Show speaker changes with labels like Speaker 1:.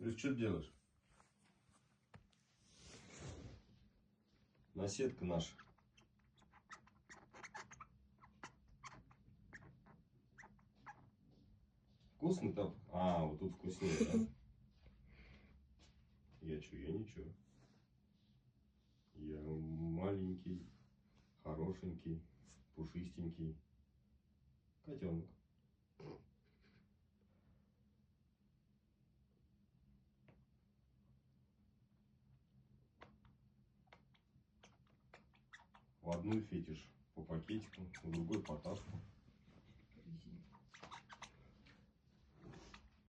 Speaker 1: Ты что делаешь? Наседка наша. Вкусно-то? А, вот тут вкуснее, да? Я ничего. Я маленький, хорошенький, пушистенький котенок. В одну фетиш по пакетику, в другой по таску.